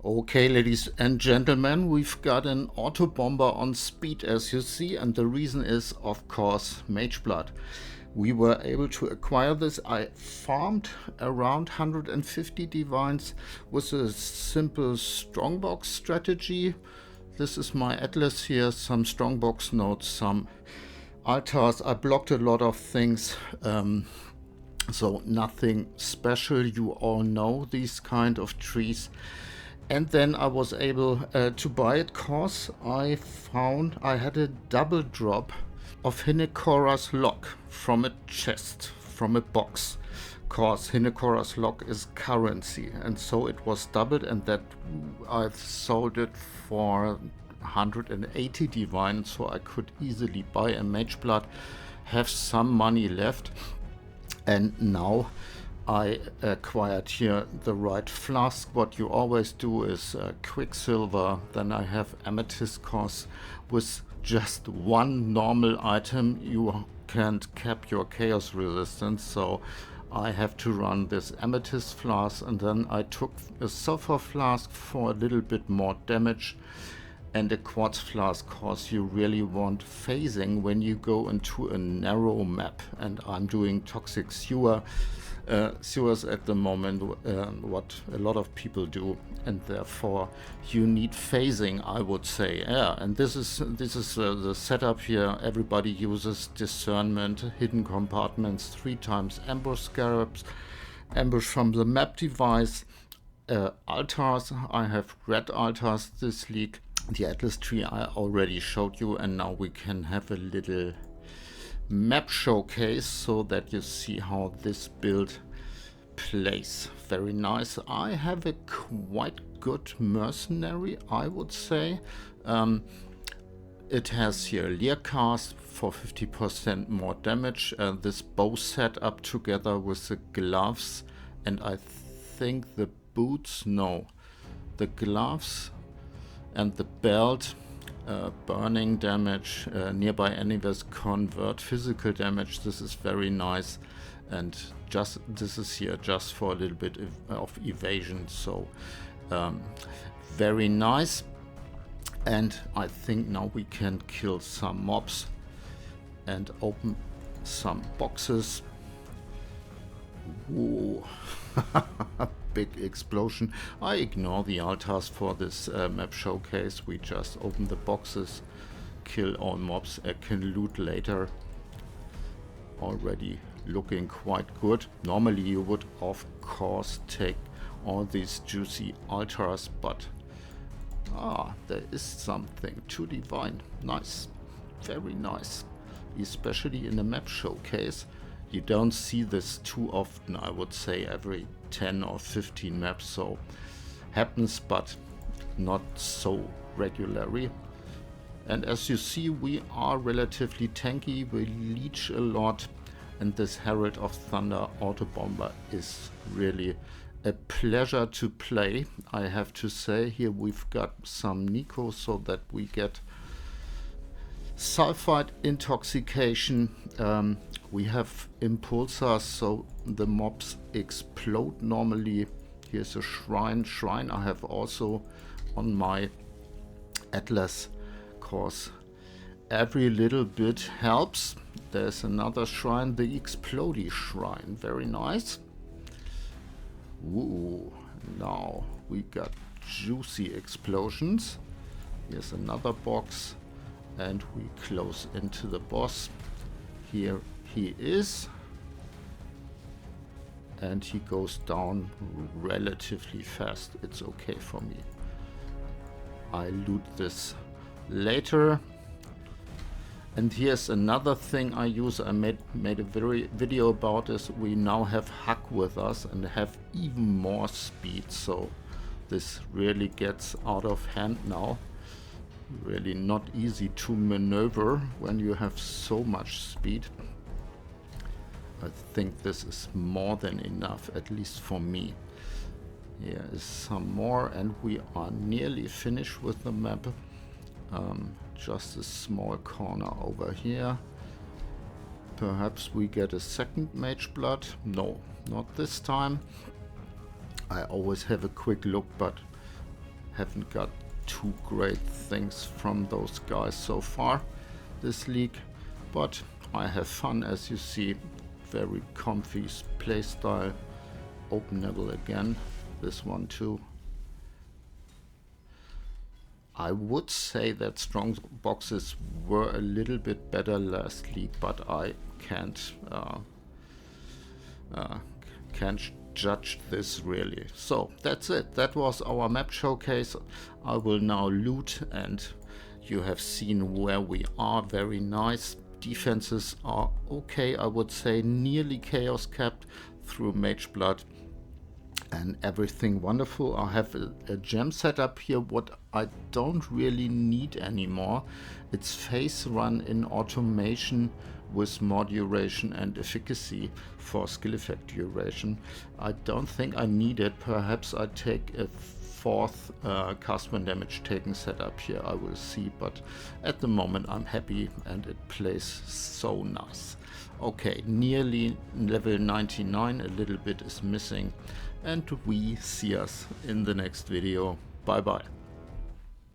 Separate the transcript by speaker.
Speaker 1: Okay, ladies and gentlemen, we've got an Autobomber on speed, as you see, and the reason is, of course, Mageblood. We were able to acquire this. I farmed around 150 divines with a simple strongbox strategy. This is my atlas here, some strongbox nodes, some altars. I blocked a lot of things, so nothing special. You all know these kind of trees. And then I was able to buy it cause I found I had a double drop of Hinekora's Lock from a chest, from a box. Cause Hinekora's Lock is currency, and so it was doubled, and that I've sold it for 180 divine, so I could easily buy a Mageblood, have some money left, and now I acquired here the right flask. What you always do is Quicksilver, then I have Amethyst, cause with just one normal item you can't cap your chaos resistance, so I have to run this Amethyst flask, and then I took a Sulfur flask for a little bit more damage and a Quartz flask, cause you really want phasing when you go into a narrow map, and I'm doing toxic sewers at the moment, what a lot of people do, and therefore you need phasing, I would say. Yeah, and this is the setup here. Everybody uses discernment, hidden compartments, 3 times ambush scarabs, ambush from the map device, altars. I have red altars this league. The atlas tree I already showed you, and now we can have a little map showcase so that you see how this build plays. Very nice. I have a quite good mercenary, I would say. It has here Learcast for 50% more damage. This bow set up together with the gloves, and I think the boots, no, the gloves and the belt, burning damage, nearby enemies convert physical damage. This is very nice, and just this is here just for a little bit of evasion, so very nice. And I think now we can kill some mobs and open some boxes. Whoa. Big explosion. I ignore the altars for this map showcase. We just open the boxes, kill all mobs. I can loot later. Already looking quite good. Normally you would of course take all these juicy altars, but there is something to divine. Nice, very nice, especially in a map showcase. You don't see this too often, I would say every 10 or 15 maps, so happens, but not so regularly. And as you see, we are relatively tanky, we leech a lot, and this Herald of Thunder Autobomber is really a pleasure to play, I have to say. Here we've got some Nico so that we get sulfide intoxication. We have impulsors, so the mobs explode normally. Here's a shrine. I have also on my atlas, cause every little bit helps. There's another shrine, the Explodey shrine. Very nice. Ooh, now we got juicy explosions. Here's another box, and we close into the boss. Here he is, and he goes down relatively fast. It's okay for me. I loot this later. And here's another thing I use. I made a video about this. We now have HoT with us and have even more speed, so this really gets out of hand now. Really not easy to maneuver when you have so much speed. I think this is more than enough, at least for me. Here is some more, and we are nearly finished with the map. Just a small corner over here. Perhaps we get a second Mageblood. No, not this time. I always have a quick look, but haven't got too great things from those guys so far this league, but I have fun, as you see. Very comfy playstyle. Open level again, this one too. I would say that strong boxes were a little bit better last league, but I can't judge this really. So that's it. That was our map showcase. I will now loot, and you have seen where we are. Very nice. Defenses are okay, I would say, nearly chaos capped through Mageblood, and everything wonderful. I have a gem setup here, what I don't really need anymore. It's phase run in automation with more duration and efficacy for skill effect duration. I don't think I need it. Perhaps I take a fourth cast when damage taken setup here, I will see, but at the moment I'm happy and it plays so nice. Okay, nearly level 99, a little bit is missing, and we see us in the next video. Bye bye.